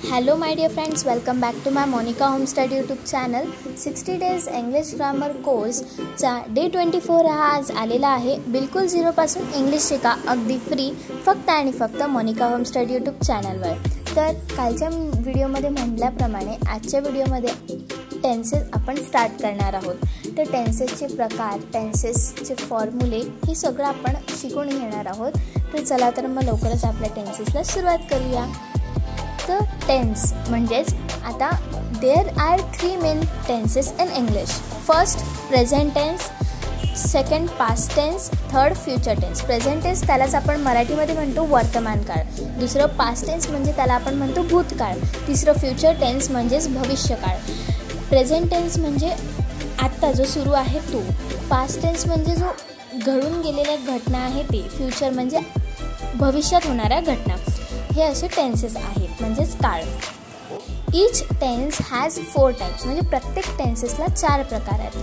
Hello my dear friends, welcome back to my Monica Home Study YouTube channel. 60 days English grammar course चा day 24 हा आज आलेला आहे. बिलकुल झिरो पासून इंग्लिश शिका अगदी फ्री फक्त आणि फक्त मोनिका होम स्टडी यूट्यूब चॅनलवर. तर कालच्या व्हिडिओमध्ये म्हटल्याप्रमाणे आजच्या व्हिडिओमध्ये टेन्सेस आपण स्टार्ट करणार आहोत. तर टेन्सेसचे प्रकार, टेन्सेसचे फॉर्म्युले हे सगळं आपण शिकून घेणार आहोत. तर चला तर मग लवकरच आपल्या टेन्सेसला सुरुवात करूया. तर टेन्स म्हणजेच आता there are 3 main tenses in English. First present tense, second past tense, third future tense. Present tense त्यालाच आपण मराठीमध्ये म्हणतो वर्तमान काळ. दुसरं पास्ट टेन्स म्हणजे त्याला आपण म्हणतो भूतकाळ. तिसरं फ्युचर टेन्स म्हणजेच भविष्यकाळ. प्रेझेंट टेन्स म्हणजे आत्ता जो सुरू आहे तो. पास्ट टेन्स म्हणजे जो घडून गेलेल्या घटना आहे ते. फ्युचर म्हणजे भविष्यात होणाऱ्या घटना. हे असे टेन्सेस आहेत म्हणजेच काळ. ईच टेन्स हॅज 4 टाईप्स म्हणजे प्रत्येक टेन्सेसला 4 प्रकार आहेत.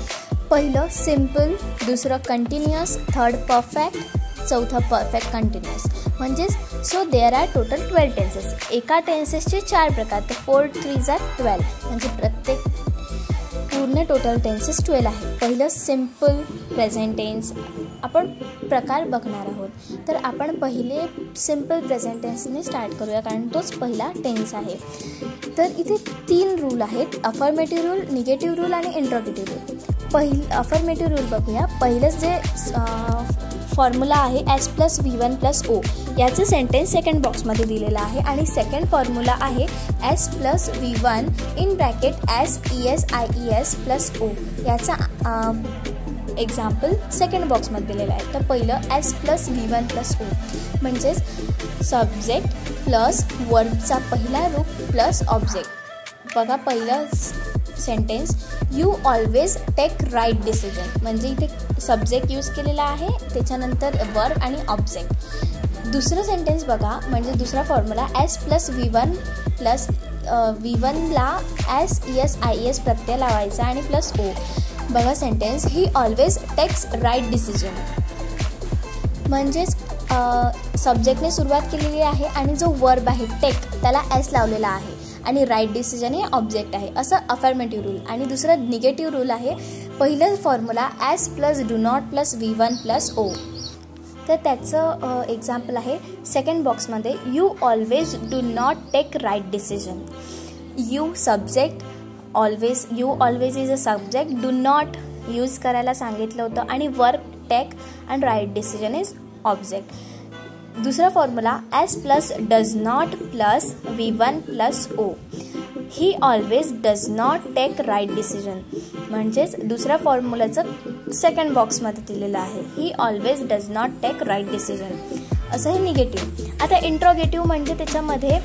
पहिलं सिम्पल, दुसरं कंटिन्युअस, थर्ड परफेक्ट, चौथं परफेक्ट कंटिन्युअस. म्हणजेच so there are total 12 tenses. एका टेन्सेसचे 4 प्रकार, तर 4 3 आर 12 म्हणजे प्रत्येक पूर्ण टोटल टेन्सेस 12 आहे. पहिलं सिम्पल प्रेझेंट टेन्स आपण प्रकार बघणार आहोत. तर आपण पहिले सिम्पल प्रेझेंट टेन्सने स्टार्ट करूया कारण तोच पहिला टेन्स आहे. तर इथे 3 रूल आहेत, अफर्मेटिव्ह रूल, निगेटिव्ह रूल आणि इंट्रोगेटिव्ह रूल. अफर्मेटिव्ह रूल बघूया. पहिलंच जे फॉर्म्युला आहे S+V1+O याचं सेंटेन्स सेकंड बॉक्समध्ये दिलेलं आहे. आणि सेकंड फॉर्म्युला आहे S+V1 इन ब्रॅकेट SESIES+O याचा एक्झाम्पल सेकंड बॉक्समध्ये दिलेला आहे. तर पहिलं S+V1+O म्हणजेच सब्जेक्ट प्लस वर्बचा पहिला रूप प्लस ऑब्जेक्ट. बघा पहिलं sentence, you always take right decision म्हणजे इथे सब्जेक्ट यूज केलेला आहे, त्याच्यानंतर वर्ब आणि ऑब्जेक्ट. दुसरं सेंटेन्स बघा म्हणजे दुसरा फॉर्म्युला S+V1 प्लस V1ला SESIES प्रत्यय लावायचा आणि प्लस O. बघा sentence, he always takes right decision म्हणजेच सब्जेक्टने सुरुवात केलेली आहे आणि जो वर्ब आहे टेक त्याला S लावलेला आहे आणि राईट डिसिजन हे ऑब्जेक्ट आहे. असं अफर्मेटिव्ह रूल. आणि दुसरं निगेटिव्ह रूल आहे. पहिलं फॉर्म्युला S+Do+V1+O. तर त्याचं एक्झाम्पल आहे सेकंड बॉक्समध्ये, you always do not take right decision. You subject, always, you always is a subject, do not use करायला सांगितलं होतं आणि verb take and right decision is object. दुसरा formula S+does not+V1+O. He always does not take right decision म्हणजेच दुसऱ्या फॉर्म्युलाचं second बॉक्समध्ये दिलेलं आहे. He always does not take right decision. असं हे निगेटिव्ह. आता इंट्रोगेटिव्ह म्हणजे त्याच्यामध्ये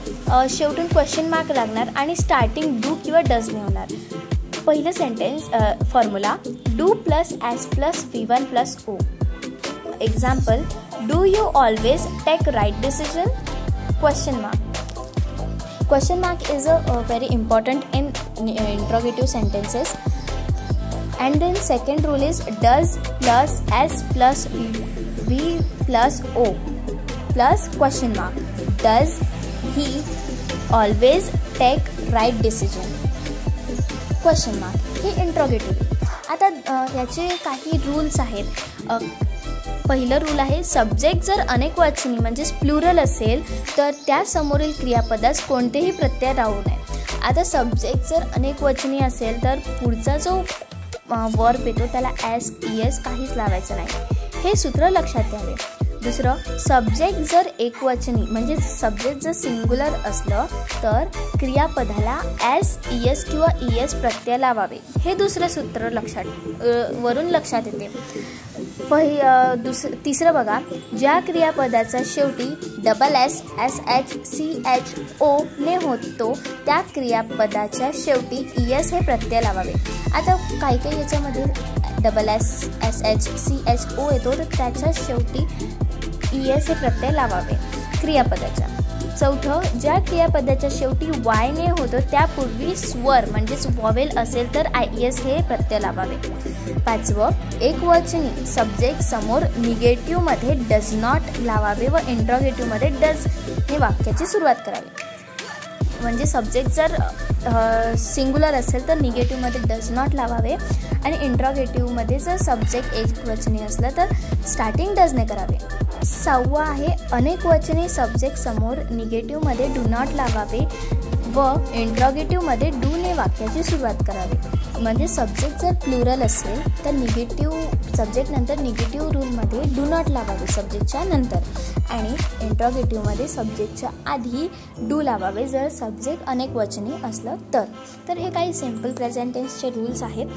शेवटून क्वेश्चन मार्क लागणार आणि स्टार्टिंग डू किंवा डजने होणार. पहिलं sentence formula do plus S+V1+O. Example, do you always take right decision? Question mark. Question mark is very important in interrogative sentences. And then second rule is does plus S+V+O plus question mark. Does he always take right decision? Question mark. हे interrogative. आता याचे काही rules आहेत. पहिलं rule आहे, subject जर अनेकवचनी म्हणजेच plural असेल तर त्या समोरील क्रियापदास कोणतेही प्रत्यय राहू नये. आता सब्जेक्ट जर अनेकवचनी असेल तर पुढचा जो वर्ब येतो त्याला SES काहीच लावायचं नाही. हे सूत्र लक्षात घ्यावे. दुसरं, सब्जेक्ट जर एकवचनी म्हणजे सब्जेक्ट जर सिंग्युलर असलं तर क्रियापदाला SES किंवा ES प्रत्यय लावावे. हे दुसरं सूत्र वरून लक्षात येते. तिसरं बघा, ज्या क्रियापदाचा शेवटी SS, SH, CHO ने होतो त्या क्रियापदाच्या शेवटी ES हे प्रत्यय लावावे. आता काही याच्यामध्ये SS, SH, CHO येतो तर त्याच्या शेवटी ES हे प्रत्यय लावावे क्रियापदाच्या. चौथं, ज्या क्रियापदाच्या शेवटी Y ने होतो त्यापूर्वी स्वर म्हणजेच वॉवेल असेल तर IES हे प्रत्यय लावावे. पाचवं, एकवचनी सब्जेक्ट समोर निगेटिव्हमध्ये डज नॉट लावावे व इंट्रोगेटिव्हमध्ये डज हे वाक्याची सुरुवात करावी. म्हणजे सब्जेक्ट जर सिंग्युलर असेल तर निगेटिव्हमध्ये डज नॉट लावावे आणि इंट्रॉगेटिव्हमध्ये जर सब्जेक्ट एकवचनी असलं तर स्टार्टिंग डजने करावे. 6 आहे अनेकवचनी सब्जेक्ट समोर निगेटिव्हमध्ये डू नॉट लावावे व इंट्रॉगेटिव्हमध्ये डूने वाक्याची सुरुवात करावी. म्हणजे सब्जेक्ट जर प्लुरल असेल तर निगेटिव्ह सब्जेक्ट नंतर निगेटिव्ह रूलमध्ये डू नॉट लावावे सब्जेक्टच्या नंतर आणि इंट्रॉगेटिव्हमध्ये सब्जेक्टच्या आधी डू लावावे जर सब्जेक्ट अनेकवचनी असलं तर हे काही सिम्पल प्रेझेंट टेन्सचे रूल्स आहेत.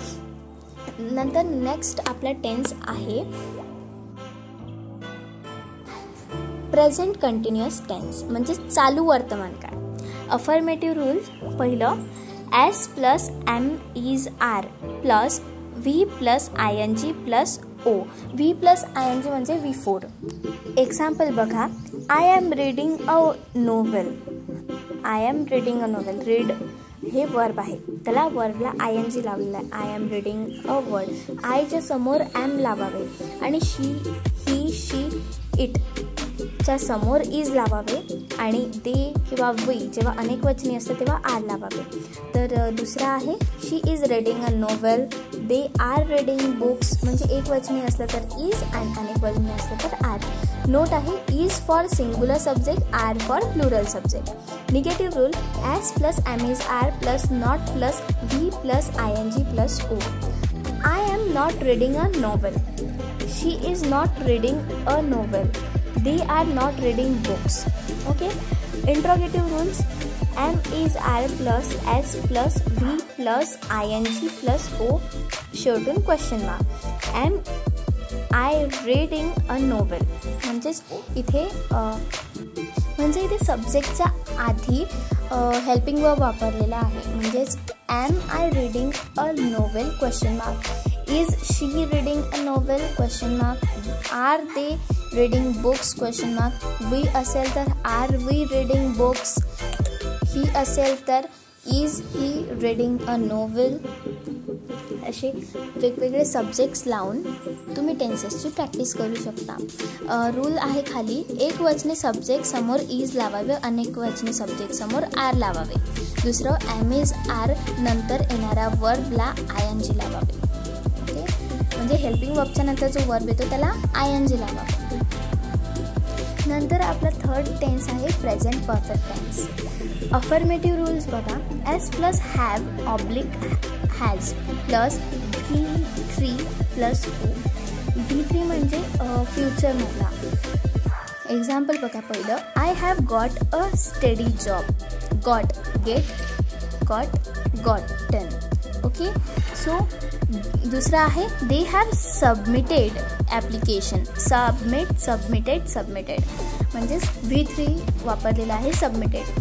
नंतर नेक्स्ट आपला टेन्स आहे प्रेझेंट कंटिन्युअस टेन्स म्हणजे चालू वर्तमान काळ. अफर्मेटिव्ह रूल पहिलं S plus am is are plus V plus I N G plus O. V plus I N G म्हणजे V4. एक्झाम्पल बघा, I am reading a novel. I am reading a novel. Read हे verb आहे, त्याला वर्बला I N G लावलेला आहे. I am reading a word. आयच्या समोर एम लावावे आणि शी ही शी इट च्या समोर इज लावावे आणि दे किंवा वी जेव्हा अनेकवचनी असतं तेव्हा आर लावावे. तर दुसरा आहे she is reading a novel. They are reading books म्हणजे एकवचनी असलं तर इज आणि अनेकवचनी असलं तर आर. नोट आहे is for singular subject, are for plural subject. Negative rule S plus am is are plus not plus V plus I N G plus O. I am not reading a novel. She is not reading a novel. They are not reading books. Okay. Interrogative rules M is R plus S plus V plus ING plus O shorten question mark. Am I reading a novel? म्हणजेच इथे सब्जेक्टच्या आधी helping verb वापरलेला आहे. म्हणजेच am I reading a novel question mark. Is she reading a novel question mark. Are they reading books question mark. We असेल तर are we reading books. He असेल तर is he reading a novel. असे वेगवेगळे subjects लावून तुम्ही टेन्सेसची practice करू शकता. रूल आहे खाली एकवचनी सब्जेक्ट समोर इज लावावे, अनेकवचनी सब्जेक्ट समोर आर लावावे. दुसरं एम इज आर नंतर येणाऱ्या वर्बला आय एन जी लावावे. ओके. म्हणजे हेल्पिंग वर्बच्या नंतर जो वर्ब येतो त्याला आय एन जी लावावे. नंतर आपला थर्ड टेन्स आहे present perfect tense. Affirmative rules बघा, S plus have oblique has plus V3 plus O. V3 म्हणजे फ्युचरमधला. एक्झाम्पल बघा पहिलं, I have got a study job. Got get got gotten. Okay. So दुसरा आहे they have submitted application. Submitted म्हणजेच V3 वापरलेला आहे सबमिटेड.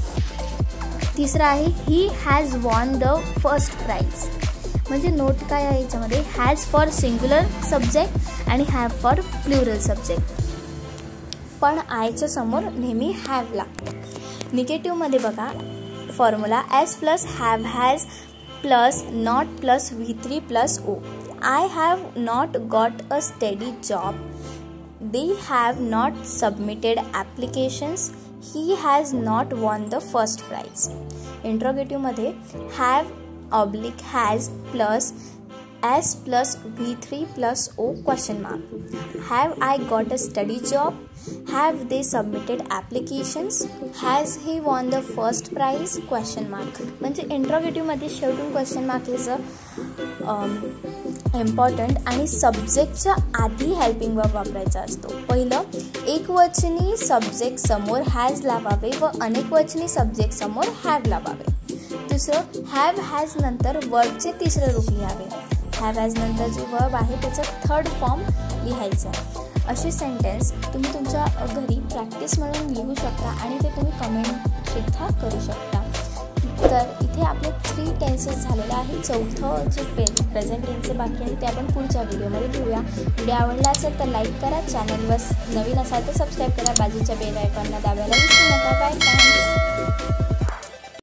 तिसरा आहे he has won the first prize. म्हणजे नोट काय आहे याच्यामध्ये, हॅज फॉर सिंग्युलर सब्जेक्ट आणि हॅव फॉर प्लुरल सब्जेक्ट. पण आयच्या समोर नेहमी हॅव लागतो. निगेटिव्हमध्ये बघा formula S plus have has plus not plus V3 plus O. I have not got a steady job. They have not submitted applications. He has not won the first prize. Interrogative मध्ये have oblique has plus S plus V3 plus O question mark. Have I got a steady job? Have they submitted applications? Has he won the first prize? Question mark. म्हणजे इंट्रोगेटिव्हमध्ये शेवटून question mark is important आणि सब्जेक्टच्या आधी helping verb वापरायचा असतो. पहिलं एकवचनी subject समोर has लावावे व अनेकवचनी subject समोर हॅव लावावे. दुसरं हॅव हॅज नंतर वर्बचे तिसरे रूप लिहावे. हॅव हॅज नंतर जे वर्ब आहे त्याचं थर्ड फॉर्म लिहायचं. असे सेंटेन्स तुम्ही तुमच्या घरी प्रॅक्टिस म्हणून लिहू शकता आणि ते तुम्ही कमेंटसुद्धा करू शकता. तर इथे आपले 3 टेन्सेस झालेले आहे. चौथं जे प्रेझेंट टेन्स बाकी आहे ते आपण पुढच्या व्हिडिओमध्ये घेऊया. व्हिडिओ आवडला असेल तर लाईक करा, चॅनलवर नवीन असाल तर सबस्क्राईब करा, बाजूच्या बेल आयकॉनला दाबायला विसरू नका. बाय. थँक्स.